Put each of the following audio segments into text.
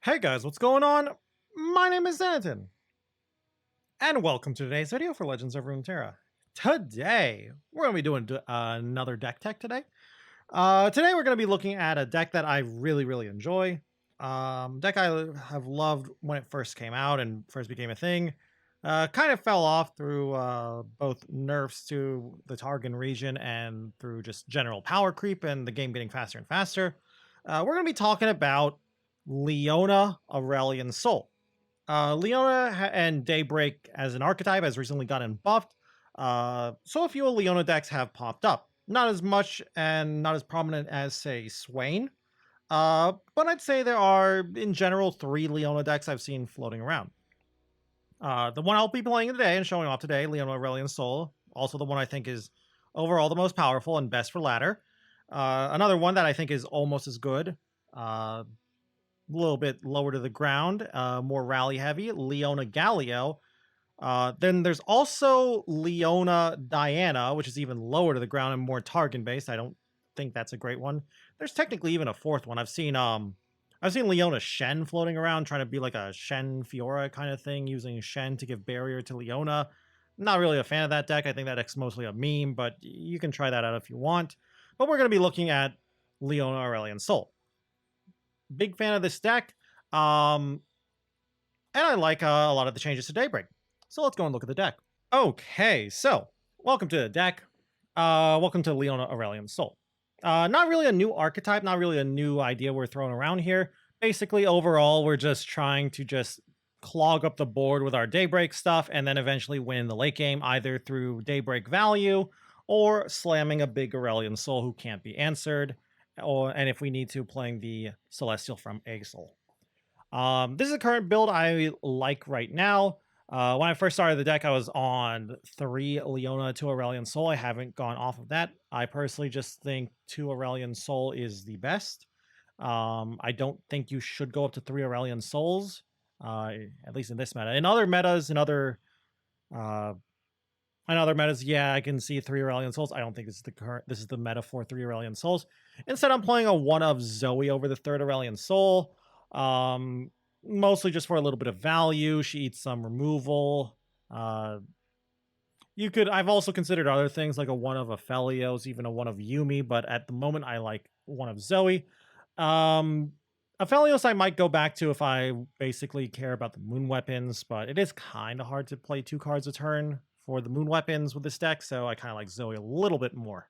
Hey guys, what's going on? My name is Zenaton, and welcome to today's video for Legends of Runeterra. Today, we're going to be doing another deck tech today. Today we're going to be looking at a deck that I really enjoy. Deck I have loved when it first came out and first became a thing. Kind of fell off through both nerfs to the Targon region and through just general power creep and the game getting faster and faster. We're going to be talking about Leona Aurelion Soul. Leona and Daybreak as an archetype has recently gotten buffed, so a few Leona decks have popped up. Not as much and not as prominent as, say, Swain, but I'd say there are, in general, 3 Leona decks I've seen floating around. The one I'll be playing today and showing off today, Leona Aurelion Soul, also the one I think is overall the most powerful and best for ladder. Another one that I think is almost as good, a little bit lower to the ground, more rally heavy, Leona Galio. Then there's also Leona Diana, which is even lower to the ground and more Targon based. I don't think that's a great one. There's technically even a fourth one. I've seen Leona Shen floating around trying to be like a Shen Fiora kind of thing, using Shen to give barrier to Leona. Not really a fan of that deck. I think that deck's mostly a meme, but you can try that out if you want. But we're going to be looking at Leona Aurelion Soul. Big fan of this deck. And I like a lot of the changes to Daybreak. So let's go and look at the deck. Okay, so welcome to the deck. Welcome to Leona Aurelion Soul. Not really a new archetype, not really a new idea we're throwing around here. Basically, overall, we're just trying to just clog up the board with our Daybreak stuff and then eventually win the late game, either through Daybreak value or slamming a big Aurelion Soul who can't be answered, and if we need to, playing the Celestial from Exil. This is the current build I like right now. When I first started the deck, I was on 3 Leona, 2 Aurelion Soul. I haven't gone off of that. I personally just think 2 Aurelion Soul is the best. I don't think you should go up to 3 Aurelion Souls, at least in this meta. In other metas, yeah, I can see 3 Aurelion Souls. I don't think this is the meta for 3 Aurelion Souls. Instead, I'm playing a 1 of Zoe over the 3rd Aurelion Soul. Mostly just for a little bit of value. She eats some removal. I've also considered other things like a 1 of Aphelios, even a 1 of Yumi, but at the moment I like 1 of Zoe. Aphelios I might go back to if I basically care about the moon weapons, but it is kind of hard to play 2 cards a turn for the moon weapons with this deck, so I kind of like Zoe a little bit more.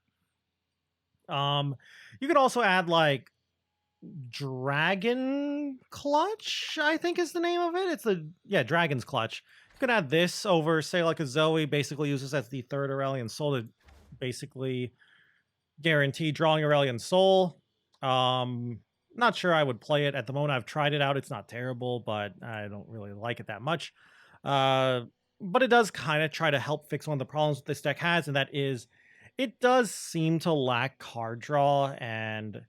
You could also add like Dragon Clutch, I think is the name of it. Dragon's Clutch. You can add this over, say, like a Zoe, basically uses as the 3rd Aurelion Soul to basically guarantee drawing Aurelion Soul. Not sure I would play it at the moment. I've tried it out. It's not terrible, but I don't really like it that much. But it does kind of try to help fix one of the problems this deck has, and that is it does seem to lack card draw, and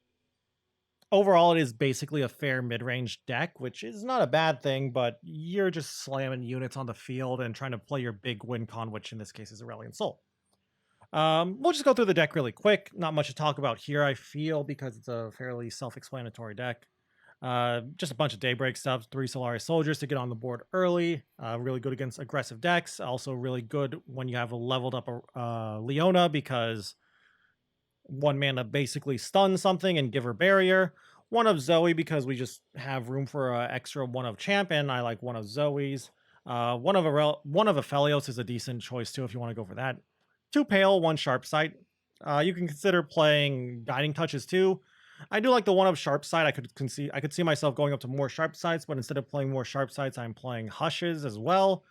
overall it is basically a fair mid-range deck, which is not a bad thing, but you're just slamming units on the field and trying to play your big win con, which in this case is Aurelion Soul. We'll just go through the deck really quick. Not much to talk about here, I feel, because it's a fairly self-explanatory deck. Just a bunch of Daybreak stuff, 3 Solaris Soldiers to get on the board early. Really good against aggressive decks. Also really good when you have a leveled up Leona, because 1 mana basically stun something and give her barrier. 1 of Zoe because we just have room for an extra 1 of Champ, and I like 1 of Zoe's. 1 of Aphelios is a decent choice too if you want to go for that. 2 Pale, 1 Sharp Sight. You can consider playing Guiding Touches too. I do like the 1 of Sharp Sight. I could see myself going up to more Sharp Sights, but instead of playing more Sharp Sights, I'm playing Hushes as well.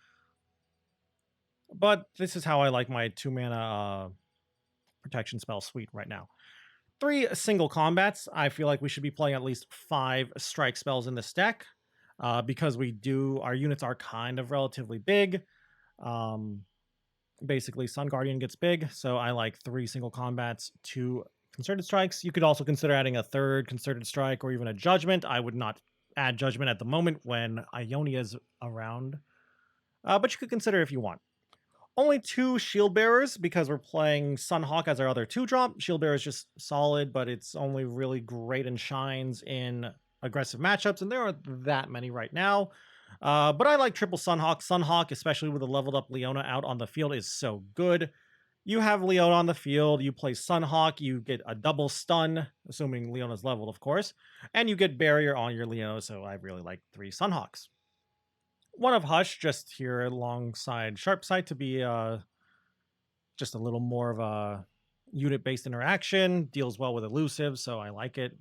But this is how I like my 2 mana protection spell suite right now. 3 single combats. I feel like we should be playing at least 5 strike spells in this deck, because our units are kind of relatively big. Basically, Sun Guardian gets big, so I like 3 single combats, 2 concerted strikes. You could also consider adding a 3rd concerted strike or even a judgment. I would not add judgment at the moment when Ionia is around, but you could consider if you want. Only 2 Shield Bearers because we're playing Sunhawk as our other 2-drop. Shield Bearer is just solid, but it's only really great and shines in aggressive matchups, and there aren't that many right now. But I like triple Sunhawk. Sunhawk, especially with a leveled up Leona out on the field, is so good. You have Leona on the field, you play Sunhawk, you get a double stun, assuming Leona's leveled, of course, and you get barrier on your Leona, so I really like 3 Sunhawks. One of Hush, just here alongside Sharpsight to be just a little more of a unit-based interaction, deals well with elusive, so I like it.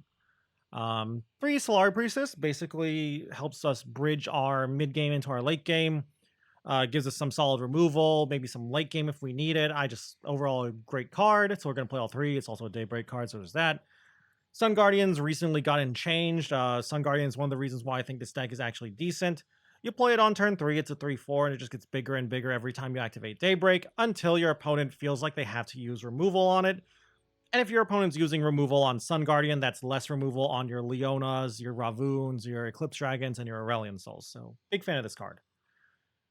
3 Solar Priestess basically helps us bridge our mid-game into our late game. Gives us some solid removal, maybe some late game if we need it. Overall a great card, so we're going to play all 3. It's also a Daybreak card, so there's that. Sun Guardians recently gotten changed. Sun Guardians, one of the reasons why I think this deck is actually decent. You play it on turn 3, it's a 3/4, and it just gets bigger and bigger every time you activate Daybreak, until your opponent feels like they have to use removal on it. And if your opponent's using removal on Sun Guardian, that's less removal on your Leonas, your Ravoons, your Eclipse Dragons, and your Aurelion Souls. So, big fan of this card.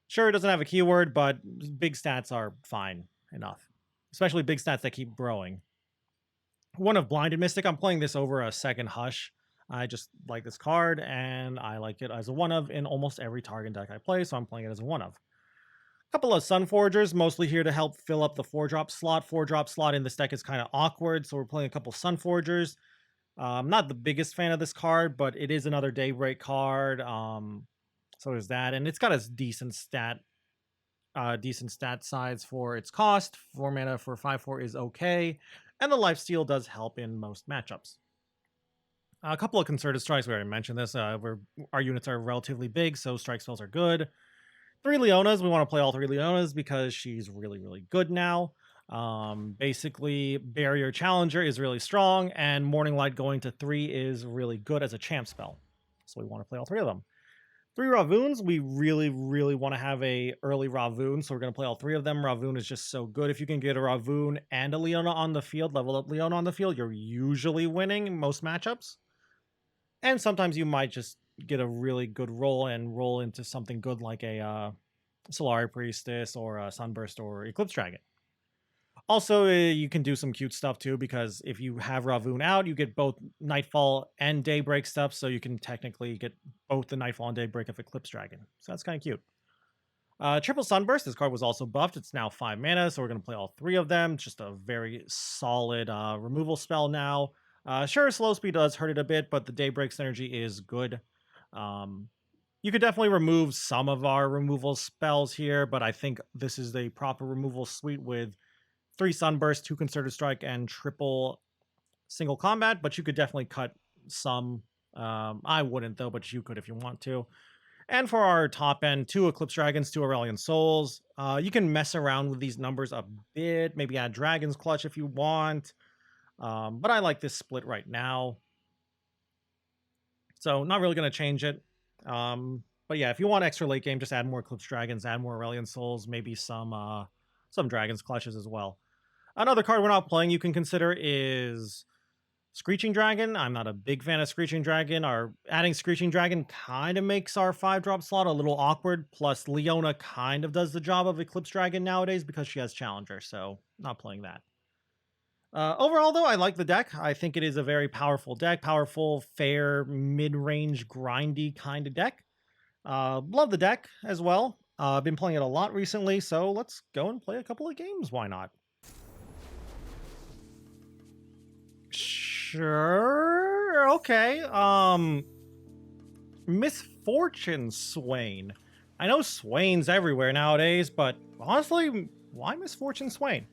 Sure, it doesn't have a keyword, but big stats are fine enough. Especially big stats that keep growing. One of Blinded Mystic, I'm playing this over a second Hush. I just like this card, and I like it as a one-of in almost every target deck I play, so I'm playing it as a one-of. Couple of Sun Forgers, mostly here to help fill up the 4-drop slot. 4-drop slot in this deck is kind of awkward, so we're playing a couple Sun Forgers. I'm not the biggest fan of this card, but it is another Daybreak card. So there's that, and it's got a decent stat size for its cost. 4 mana for 5/4 is okay, and the lifesteal does help in most matchups. A couple of Concerted Strikes, we already mentioned this. Our units are relatively big, so strike spells are good. 3 Leonas, we want to play all 3 Leonas because she's really, really good now. Basically, Barrier Challenger is really strong, and Morning Light going to 3 is really good as a champ spell. So we want to play all 3 of them. 3 Ravoons, we really, really want to have a early Ravoon, so we're going to play all 3 of them. Ravoon is just so good. If you can get a Ravoon and a Leona on the field, level up Leona on the field, you're usually winning in most matchups. And sometimes you might just get a really good roll and roll into something good like a Solari Priestess or a Sunburst or Eclipse Dragon. Also, you can do some cute stuff too, because if you have Ravoon out, you get both Nightfall and Daybreak stuff, so you can technically get both the Nightfall and Daybreak of Eclipse Dragon. So that's kind of cute. Triple Sunburst, this card was also buffed. It's now 5 mana, so we're going to play all 3 of them. Just a very solid removal spell now. Sure, slow speed does hurt it a bit, but the Daybreak synergy is good. You could definitely remove some of our removal spells here, but I think this is the proper removal suite with 3 Sunburst, 2 Concerted Strike, and triple single combat, but you could definitely cut some. I wouldn't, though, but you could if you want to. And for our top end, 2 Eclipse Dragons, 2 Aurelion Souls. You can mess around with these numbers a bit, maybe add Dragon's Clutch if you want. But I like this split right now. So not really going to change it. But yeah, if you want extra late game, just add more Eclipse Dragons, add more Aurelion Souls, maybe some Dragon's Clutches as well. Another card we're not playing you can consider is Screeching Dragon. I'm not a big fan of Screeching Dragon. Adding Screeching Dragon kind of makes our 5-drop slot a little awkward. Plus, Leona kind of does the job of Eclipse Dragon nowadays because she has Challenger, so not playing that. Overall, though, I like the deck. I think it is a very powerful deck. Powerful, fair, mid-range, grindy kind of deck. Love the deck as well. I've been playing it a lot recently, so let's go and play a couple of games. Why not? Sure. Okay. Misfortune Swain. I know Swain's everywhere nowadays, but honestly, why Misfortune Swain?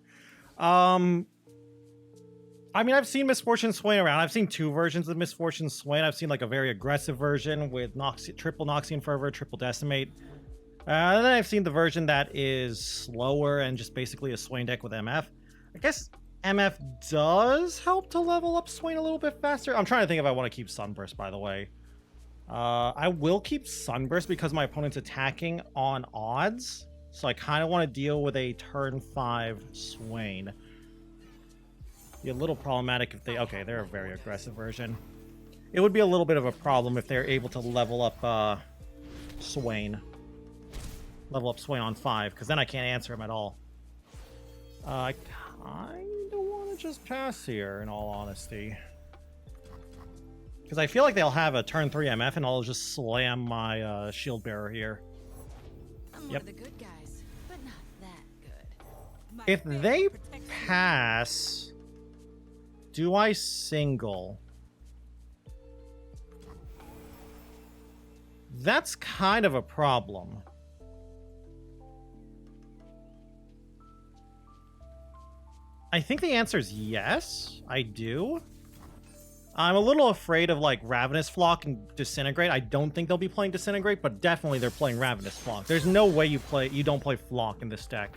I mean, I've seen Misfortune Swain around. I've seen 2 versions of Misfortune Swain. I've seen like a very aggressive version with triple Noxian Fervor, triple Decimate. And then I've seen the version that is slower and just basically a Swain deck with MF. I guess MF does help to level up Swain a little bit faster. I'm trying to think if I want to keep Sunburst, by the way. I will keep Sunburst because my opponent's attacking on odds. So I kind of want to deal with a turn 5 Swain. Be a little problematic if they... Okay, they're a very aggressive version. It would be a little bit of a problem if they're able to level up Swain. Level up Swain on 5, because then I can't answer him at all. I kind of want to just pass here, in all honesty. Because I feel like they'll have a turn 3 MF and I'll just slam my shield bearer here. I'm one of the good guys, but not that good. My If faith they protects me. pass, do I single? That's kind of a problem. I think the answer is yes, I do. I'm a little afraid of like Ravenous Flock and Disintegrate. I don't think they'll be playing Disintegrate, but definitely they're playing Ravenous Flock. There's no way you don't play Flock in this deck.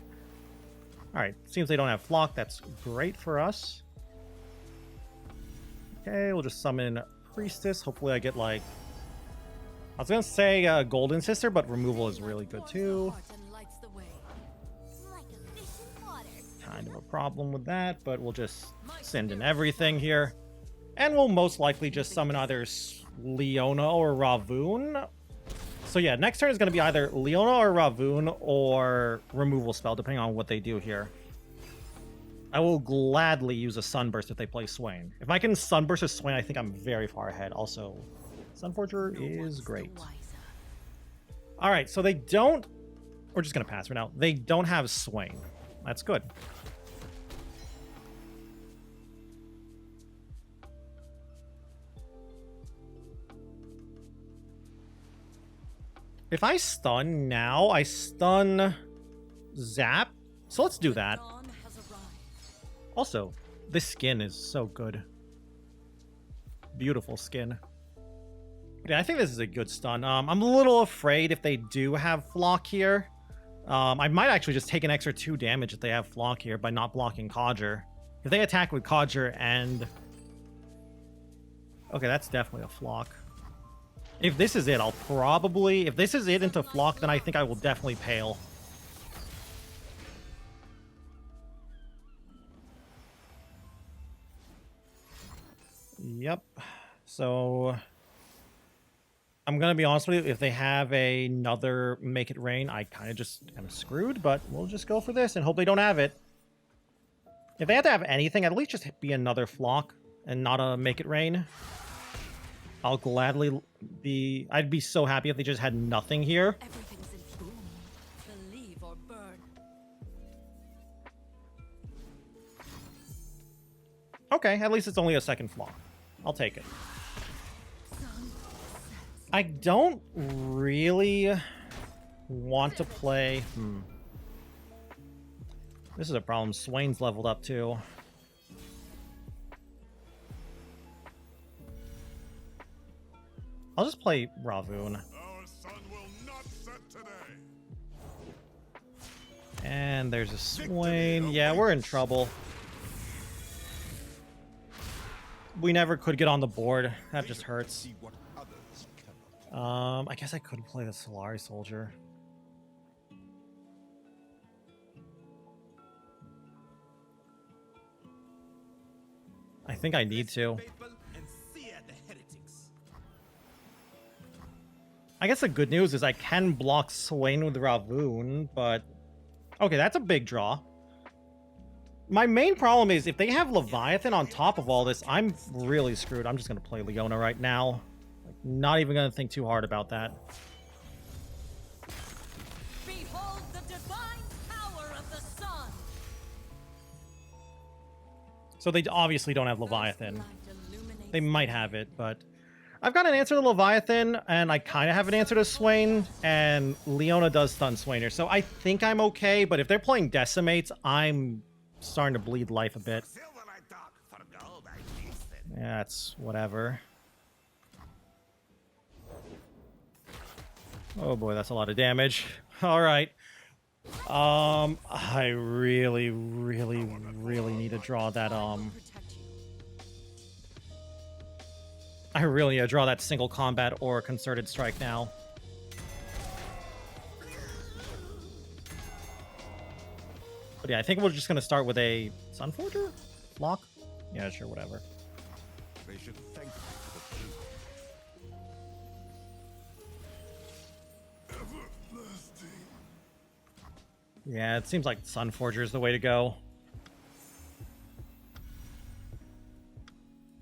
Alright, seems they don't have Flock. That's great for us. Okay, we'll just summon Priestess. Hopefully I get like... I was gonna say Golden Sister, but removal is really good too. Kind of a problem with that, but we'll just send in everything here. And we'll most likely just summon either Leona or Ravoon. So yeah, next turn is going to be either Leona or Ravoon or removal spell, depending on what they do here. I will gladly use a Sunburst if they play Swain. If I can Sunburst a Swain, I think I'm very far ahead. Also, Sunforger is great. Alright, so they don't... We're just going to pass for now. They don't have Swain. That's good. If I stun now, I stun Zap. So let's do that. Also, this skin is so good. Beautiful skin. Yeah, I think this is a good stun. I'm a little afraid if they do have Flock here. I might actually just take an extra 2 damage if they have Flock here by not blocking Codger. If they attack with Codger and... Okay, that's definitely a Flock. If this is it, I'll probably... If this is it into Flock, then I think I will definitely Pale. Yep. So... I'm going to be honest with you, if they have another Make It Rain, I kind of screwed, but we'll just go for this and hope they don't have it. If they have to have anything, at least just be another Flock and not a Make It Rain. I'll gladly be... I'd be so happy if they just had nothing here. Everything's in bloom. Believe or burn. Okay, at least it's only a second Flock. I'll take it. I don't really want to play... This is a problem. Swain's leveled up too. I'll just play Ravoon. And there's a Swain. Yeah, we're in trouble. We never could get on the board. That just hurts. I guess I could play the Solari Soldier. I think I need to. I guess the good news is I can block Swain with Ravoon, but... Okay, that's a big draw. My main problem is if they have Leviathan on top of all this, I'm really screwed. I'm just going to play Leona right now. Not even going to think too hard about that. Behold the divine power of the sun. So they obviously don't have Leviathan. They might have it, but... I've got an answer to Leviathan, and I kind of have an answer to Swain, and Leona does stun Swainer, so I think I'm okay, but if they're playing Decimates, I'm starting to bleed life a bit. Yeah, it's whatever. Oh boy, that's a lot of damage. Alright. I really need to draw that, I really need to draw that single combat or concerted strike now. But yeah, I think we're just going to start with a Sunforger? Flock? Yeah, sure, whatever. They should thank you for the Yeah, it seems like Sunforger is the way to go.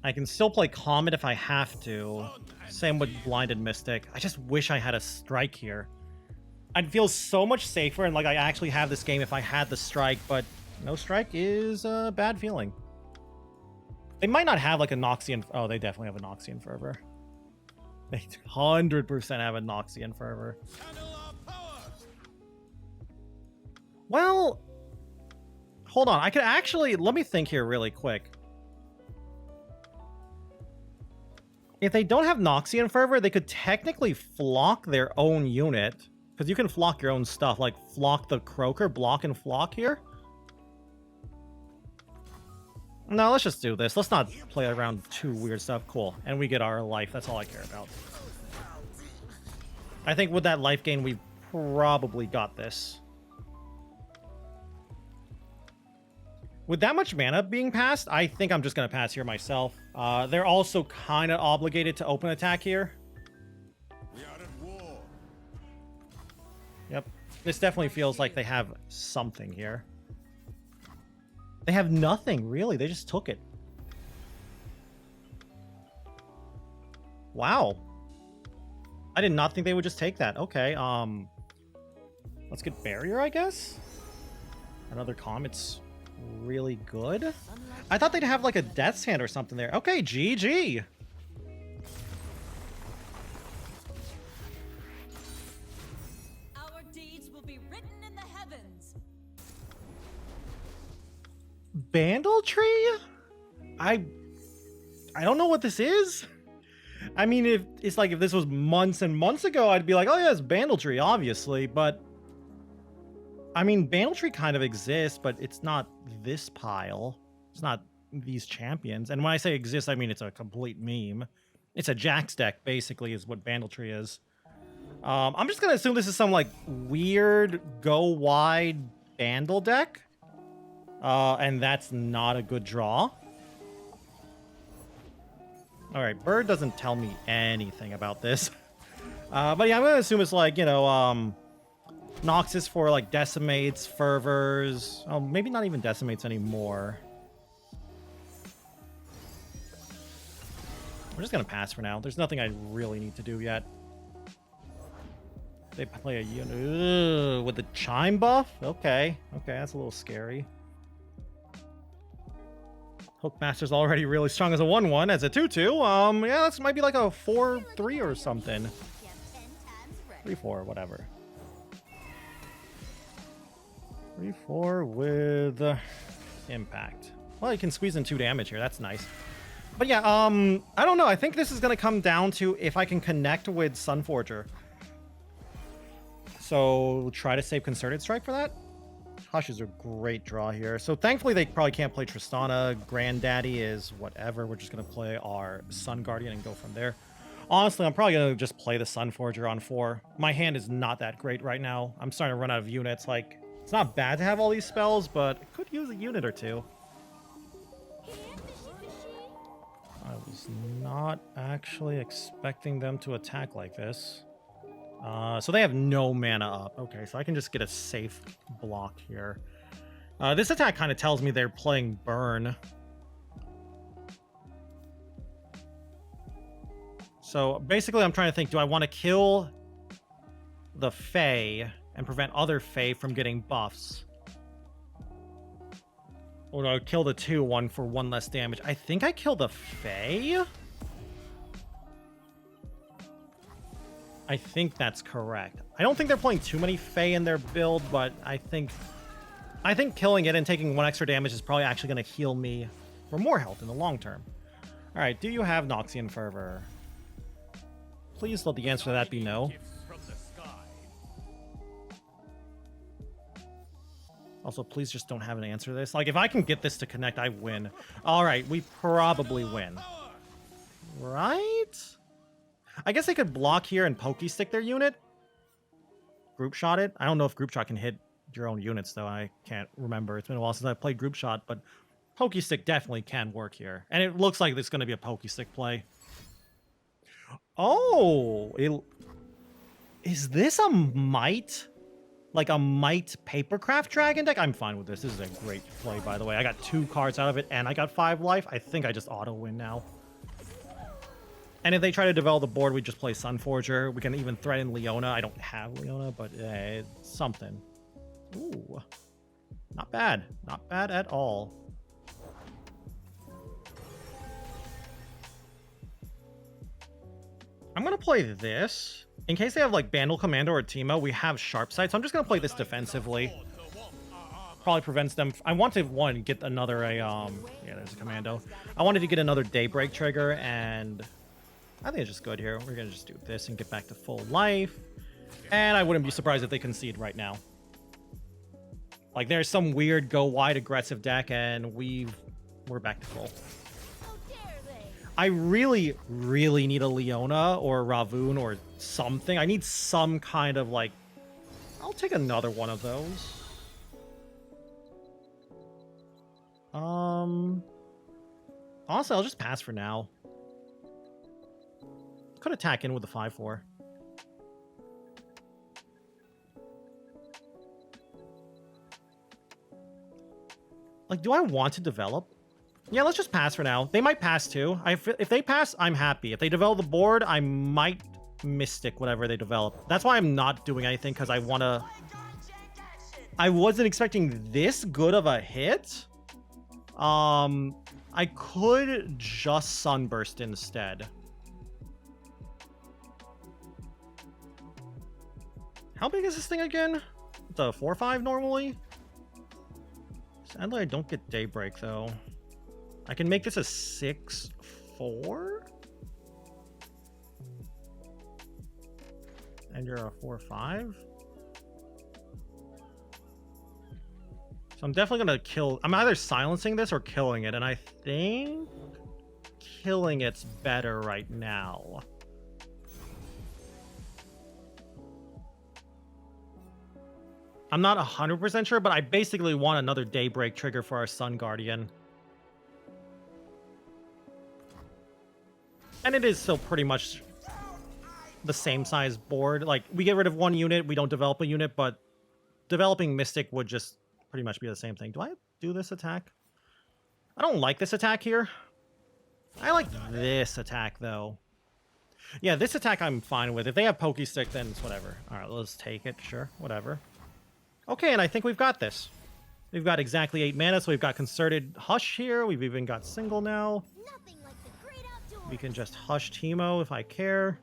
I can still play Comet if I have to. Same with Blinded Mystic. I just wish I had a Strike here. I'd feel so much safer and like I actually have this game if I had the Strike, but no Strike is a bad feeling. They might not have like a Noxian... Oh, they definitely have a Noxian Fervor. They 100% have a Noxian Fervor. Well, hold on. I could actually... Let me think here really quick. If they don't have Noxian Fervor, they could technically flock their own unit. Because you can flock your own stuff. Like, flock the Croaker, block and flock here. No, let's just do this. Let's not play around too weird stuff. Cool. And we get our life. That's all I care about. I think with that life gain, we probably got this. With that much mana being passed, I think I'm just going to pass here myself. They're also kind of obligated to open attack here. We are at war. Yep. This definitely feels like they have something here. They have nothing, really. They just took it. Wow. I did not think they would just take that. Okay, let's get Barrier, I guess? Another Comet's really good. I thought they'd have like a Death's Hand or something there. Okay, GG. Our deeds will be written in the heavens. Bandletree? I don't know what this is. I mean, if it's like if this was months and months ago, I'd be like, oh yeah, it's Bandletree, obviously, but I mean, Bandletree kind of exists, but it's not this pile. It's not these champions. And when I say exists, I mean it's a complete meme. It's a Jax deck, basically, is what Bandletree is. I'm just gonna assume this is some like weird go wide Bandle deck. And that's not a good draw. All right, Bird doesn't tell me anything about this. But yeah, I'm gonna assume it's like, you know, Noxus for like Decimates, Fervors. Oh, maybe not even Decimates anymore. We're just gonna pass for now. There's nothing I really need to do yet. They play a unit. Ugh, with the Chime buff? Okay. Okay, that's a little scary. Hookmaster's already really strong as a 1/1. As a 2/2, yeah, this might be like a 4/3 or something. 3/4, whatever. 3/4 with impact. Well, you can squeeze in 2 damage here. That's nice. But yeah, I don't know. I think this is going to come down to if I can connect with Sunforger. So try to save Concerted Strike for that. Hush is a great draw here. So thankfully they probably can't play Tristana. Granddaddy is whatever. We're just going to play our Sun Guardian and go from there. Honestly, I'm probably going to just play the Sunforger on 4. My hand is not that great right now. I'm starting to run out of units. Like, it's not bad to have all these spells, but I could use a unit or two. I was not actually expecting them to attack like this. So they have no mana up. Okay, so I can just get a safe block here. This attack kind of tells me they're playing Burn. So basically I'm trying to think, do I want to kill the Fae and prevent other Fae from getting buffs? Or do I kill the 2/1 for 1 less damage? I think I kill the Fae? I think that's correct. I don't think they're playing too many Fae in their build, but I think killing it and taking 1 extra damage is probably actually going to heal me for more health in the long term. All right, do you have Noxian Fervor? Please let the answer to that be no. Also, please just don't have an answer to this. Like, if I can get this to connect, I win. All right, we probably win. Right? I guess they could block here and pokey stick their unit. Group shot it. I don't know if group shot can hit your own units, though. I can't remember. It's been a while since I played group shot, but pokey stick definitely can work here. And it looks like it's going to be a pokey stick play. Oh, is this a might? like a Might Papercraft Dragon deck, I'm fine with this. This is a great play, by the way. I got 2 cards out of it, and I got 5 life. I think I just auto-win now. And if they try to develop the board, we just play Sunforger. We can even threaten Leona. I don't have Leona, but it's something. Ooh. Not bad. Not bad at all. I'm going to play this. In case they have like Bandle Commander or Teemo, we have Sharp Sight. So I'm just going to play this defensively. Probably prevents them. I want to, one, get another, yeah, there's a Commando. I wanted to get another Daybreak trigger, and I think it's just good here. We're going to just do this and get back to full life. And I wouldn't be surprised if they concede right now. Like, there's some weird go wide aggressive deck, and we're back to full. I really, really need a Leona or a Ravun or something. I need some kind of, like... I'll take another one of those. Honestly, I'll just pass for now. Could attack in with the 5/4. Like, do I want to develop? Yeah, let's just pass for now. They might pass too. If they pass, I'm happy. If they develop the board, I might Mystic whatever they develop. That's why I'm not doing anything, because I want to... I wasn't expecting this good of a hit. I could just Sunburst instead. How big is this thing again? It's a 4/5 normally? Sadly, I don't get Daybreak, though. I can make this a 6/4? And you're a 4/5? So I'm definitely going to kill... I'm either silencing this or killing it, and I think killing it's better right now. I'm not 100% sure, but I basically want another Daybreak trigger for our Sun Guardian. And it is still pretty much the same size board. Like, we get rid of 1 unit, we don't develop a unit, but developing Mystic would just pretty much be the same thing. Do I do this attack? I don't like this attack here. I like this attack, though. Yeah, this attack I'm fine with. If they have Pokestick, then it's whatever. All right, let's take it. Sure, whatever. Okay, and I think we've got this. We've got exactly 8 mana, so we've got Concerted Hush here. We've even got Single now. We can just Hush Teemo if I care.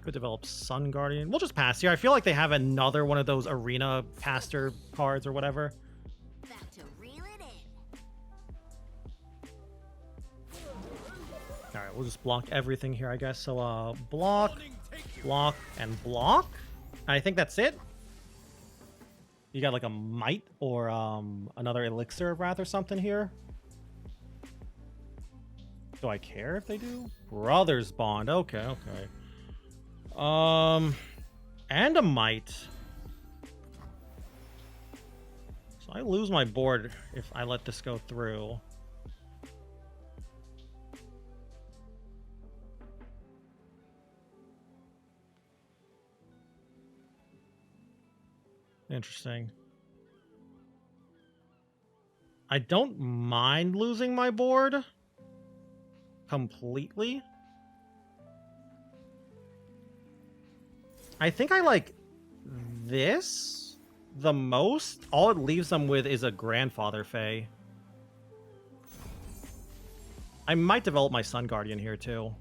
Could develop Sun Guardian. We'll just pass here. I feel like they have another one of those Arena Caster cards or whatever. Back to reel it in. Alright, we'll just block everything here, I guess. So, block, block, and block. I think that's it. You got like a Might or another Elixir of Wrath or something here. Do I care if they do? Brothers Bond. Okay, okay. And a Might. So I lose my board if I let this go through. Interesting. I don't mind losing my board completely. I think I like this the most. All it leaves them with is a Grandfather Fae. I might develop my Sun Guardian here too.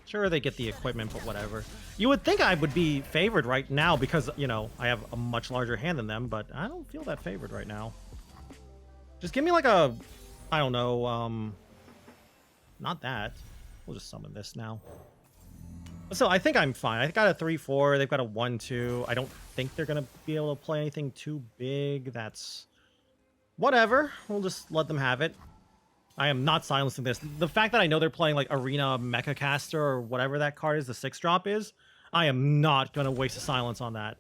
Sure, they get the equipment, but whatever. You would think I would be favored right now because, you know, I have a much larger hand than them, but I don't feel that favored right now. Just give me like a, I don't know, not that. We'll just summon this now. So I think I'm fine. I got a 3/4. They've got a 1/2. I don't think they're going to be able to play anything too big. That's whatever. We'll just let them have it. I am not silencing this. The fact that I know they're playing like Arena Mecha Caster or whatever that card is, the 6-drop is, I am not going to waste a silence on that.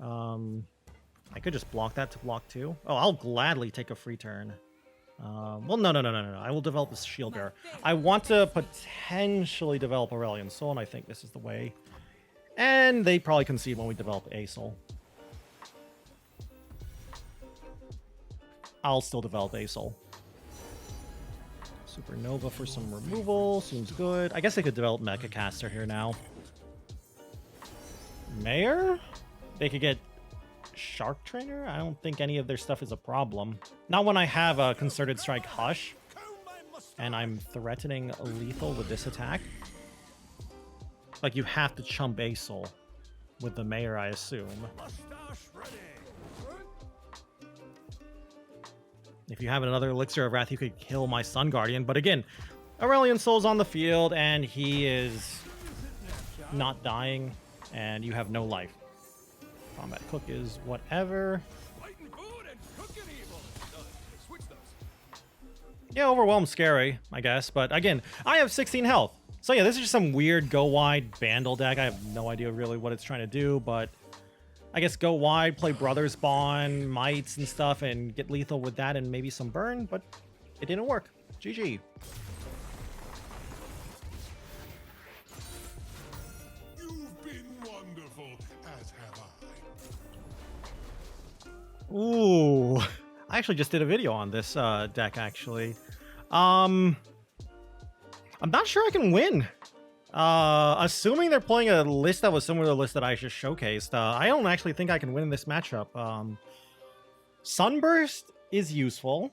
I could just block that to block 2. Oh, I'll gladly take a free turn. Well, no. I will develop this shield bearer. I want to potentially develop Aurelion Soul, and I think this is the way. And they probably concede when we develop A Soul. I'll still develop A Soul. Supernova for some removal. Seems good. I guess I could develop Mecha Caster here now. Mayor? They could get Shark Trainer? I don't think any of their stuff is a problem. Not when I have a Concerted Strike Hush. And I'm threatening lethal with this attack. Like, you have to chump A Soul with the Mayor, I assume. If you have another Elixir of Wrath, you could kill my Sun Guardian. But again, Aurelion Soul's on the field, and he is not dying, and you have no life. Combat Cook is whatever. Yeah, Overwhelm's scary, I guess. But again, I have 16 health. So yeah, this is just some weird go wide Bandle deck. I have no idea really what it's trying to do, but I guess go wide, play Brothers Bond, Mites and stuff, and get lethal with that and maybe some burn, but it didn't work. GG. You've been wonderful, as have I. Ooh. I actually just did a video on this deck, actually. I'm not sure I can win. Assuming they're playing a list that was similar to the list that I just showcased, I don't actually think I can win in this matchup. Sunburst is useful.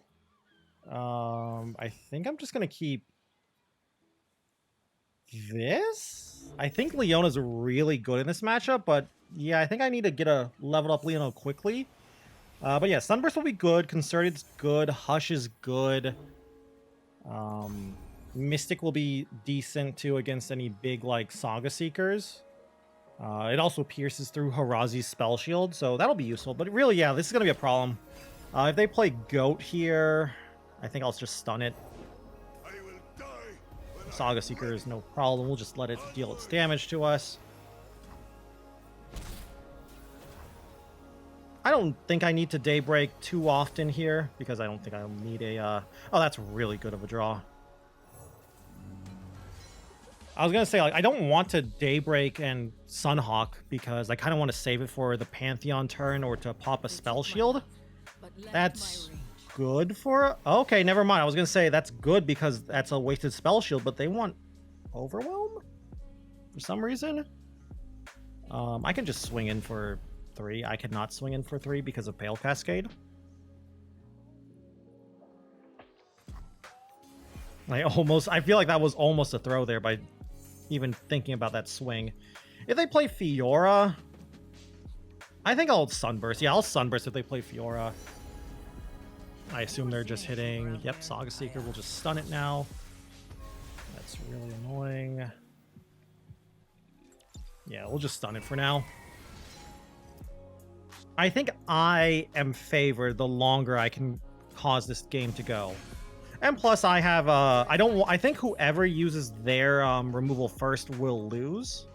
I think I'm just going to keep this. I think Leona's really good in this matchup, but yeah, I think I need to get a leveled up Leona quickly. But yeah, Sunburst will be good. Concerted's good. Hush is good. Mystic will be decent too against any big like Saga Seekers. It also pierces through Harazi's Spell Shield, so that'll be useful. But really, yeah, this is gonna be a problem. If they play Goat here, I think I'll just stun it. Saga Seeker is no problem. We'll just let it deal its damage to us. I don't think I need to Daybreak too often here, because I don't think I'll need a... Oh, that's really good of a draw. I was going to say, like, I don't want to Daybreak and Sunhawk, because I kind of want to save it for the Pantheon turn or to pop a Spell Shield. That's good for... Okay, never mind. I was going to say that's good because that's a wasted Spell Shield, but they want Overwhelm? For some reason? I can just swing in for 3. I cannot swing in for 3 because of Pale Cascade. I feel like that was almost a throw there by even thinking about that swing. If they play Fiora, I think I'll Sunburst. Yeah, I'll Sunburst if they play Fiora. I assume they're just hitting... Yep, Saga Seeker will just stun it now. That's really annoying. Yeah, we'll just stun it for now. I think I am favored the longer I can cause this game to go. And plus I have I think whoever uses their removal first will lose.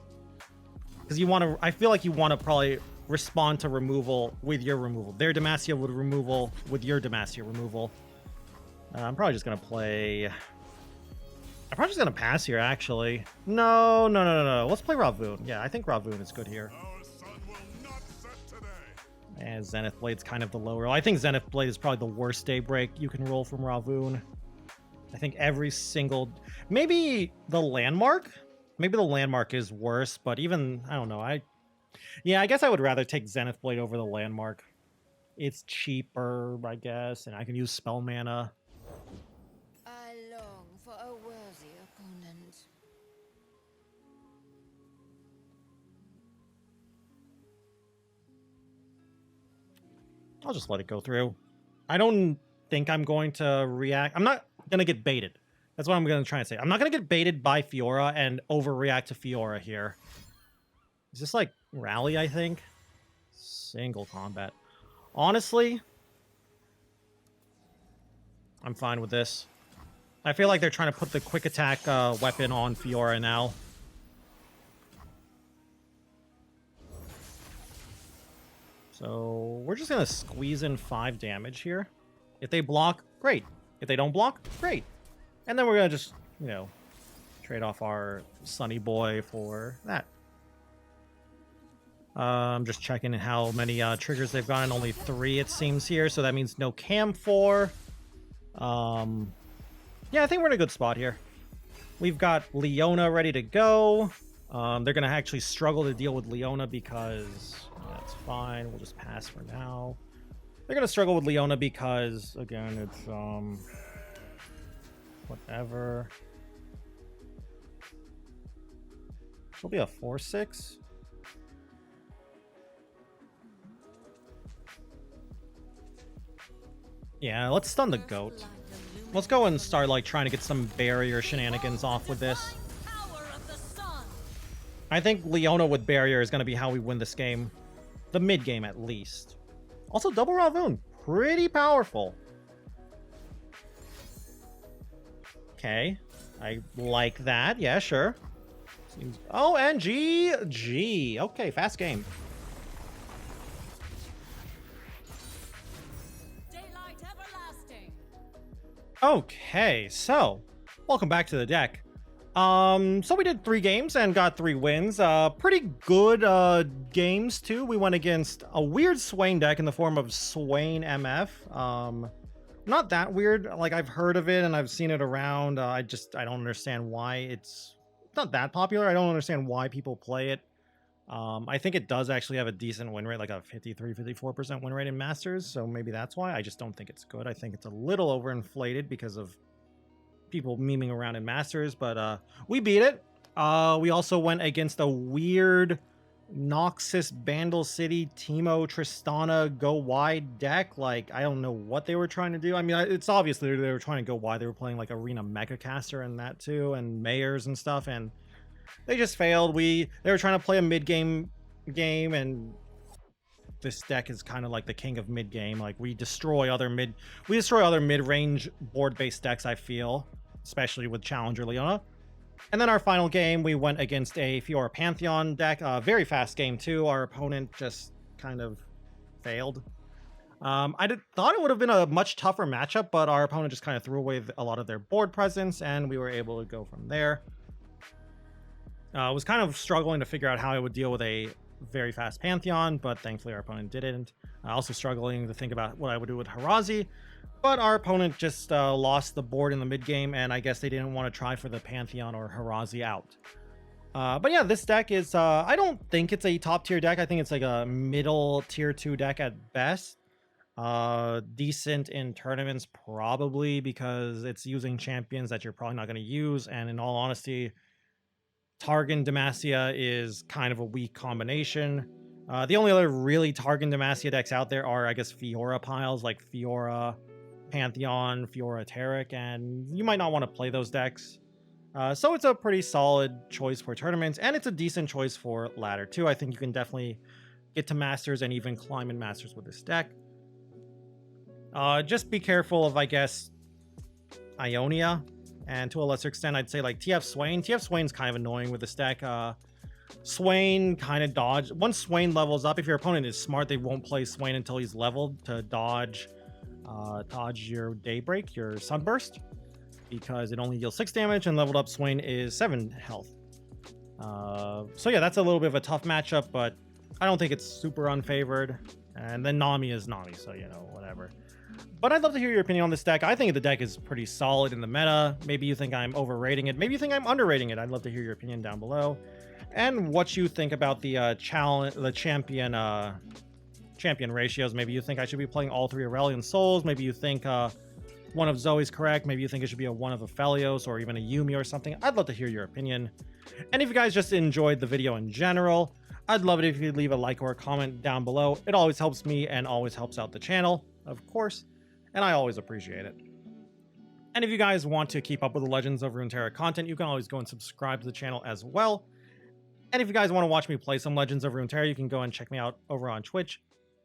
Because you want to, I feel like you want to probably respond to removal with your removal. Their Demacia with removal with your Demacia removal. I'm probably just going to play... I'm probably just going to pass here, actually. No. Let's play Ravoon. Yeah, I think Ravoon is good here. And Zenith Blade's kind of the low roll. I think Zenith Blade is probably the worst Daybreak you can roll from Ravoon. I think every single... Maybe the Landmark? Maybe the Landmark is worse, but even... I don't know. Yeah, I guess I would rather take Zenith Blade over the Landmark. It's cheaper, I guess, and I can use spell mana. I long for a worthy opponent. I'll just let it go through. I don't think I'm going to react. I'm not going to get baited. That's what I'm going to try and say. I'm not going to get baited by Fiora and overreact to Fiora here. Is this like Rally, I think? Single combat. Honestly, I'm fine with this. I feel like they're trying to put the quick attack weapon on Fiora now. So we're just going to squeeze in 5 damage here. If they block, great. If they don't block, great. And then we're going to just, you know, trade off our Sunny Boy for that. I'm just checking how many triggers they've gotten. Only 3, it seems, here. So that means no Camphor. Yeah, I think we're in a good spot here. We've got Leona ready to go. They're going to actually struggle to deal with Leona because... That's fine. We'll just pass for now. They're going to struggle with Leona because, again, it's... whatever. She'll be a 4/6. Yeah, let's stun the goat. Let's go and start like trying to get some barrier shenanigans off with this. I think Leona with barrier is going to be how we win this game. The mid game at least. Also, double Ravun. Pretty powerful. Okay. I like that. Yeah, sure. Seems... Oh, and GG. Okay, fast game. Okay, so welcome back to the deck. So we did 3 games and got 3 wins. Pretty good games too. We went against a weird Swain deck in the form of Swain MF. Not that weird. Like, I've heard of it and I've seen it around. I don't understand why it's not that popular. I don't understand why people play it. I think it does actually have a decent win rate, like a 53-54% win rate in Masters, so maybe that's why. I just don't think it's good. I think it's a little overinflated because of people memeing around in Masters, but we beat it. We also went against a weird Noxus Bandle City Teemo Tristana go wide deck. Like, I don't know what they were trying to do. I mean, it's obviously they were trying to go wide. They were playing like Arena Mega Caster and that too, and Mayors and stuff, and they just failed. They were trying to play a mid-game game, and this deck is kind of like the king of mid-game. Like, we destroy other mid-range board-based decks, I feel, especially with Challenger Leona. And then our final game, we went against a Fiora Pantheon deck. Very fast game too. Our opponent just kind of failed. I thought it would have been a much tougher matchup, but our opponent just kind of threw away a lot of their board presence, and we were able to go from there. I was kind of struggling to figure out how I would deal with a very fast Pantheon, but thankfully our opponent didn't. Also struggling to think about what I would do with Harazi, but our opponent just lost the board in the mid game, and I guess they didn't want to try for the Pantheon or Harazi out. But yeah, this deck is, I don't think it's a top tier deck. I think it's like a middle tier 2 deck at best. Decent in tournaments probably because it's using champions that you're probably not going to use, and in all honesty, Targon Demacia is kind of a weak combination. The only other really Targon Demacia decks out there are, I guess, Fiora piles, like Fiora Pantheon, Fiora Taric, and you might not want to play those decks. So it's a pretty solid choice for tournaments, and it's a decent choice for ladder too. I think you can definitely get to Masters and even climb in Masters with this deck. Just be careful of, I guess, Ionia. And to a lesser extent, I'd say like TF Swain. TF Swain's kind of annoying with this deck. Swain kind of dodge. Once Swain levels up, if your opponent is smart, they won't play Swain until he's leveled to dodge your Daybreak, your Sunburst, because it only deals 6 damage, and leveled up Swain is 7 health. So yeah, that's a little bit of a tough matchup, but I don't think it's super unfavored. And then Nami is Nami, so you know, whatever. But I'd love to hear your opinion on this deck. I think the deck is pretty solid in the meta. Maybe you think I'm overrating it. Maybe you think I'm underrating it. I'd love to hear your opinion down below. And what you think about the champion ratios. Maybe you think I should be playing all 3 Aurelion Souls. Maybe you think one of Zoe's correct. Maybe you think it should be a one of Aphelios or even a Yuumi or something. I'd love to hear your opinion. And if you guys just enjoyed the video in general, I'd love it if you'd leave a like or a comment down below. It always helps me and always helps out the channel, of course, and I always appreciate it. And if you guys want to keep up with the Legends of Runeterra content, you can always go and subscribe to the channel as well. And if you guys want to watch me play some Legends of Runeterra, you can go and check me out over on Twitch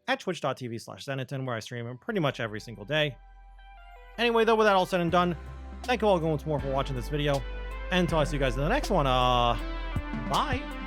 at twitch.tv/Zenaton, where I stream pretty much every single day. Anyway, though, with that all said and done, thank you all once more for watching this video. And until I see you guys in the next one, bye!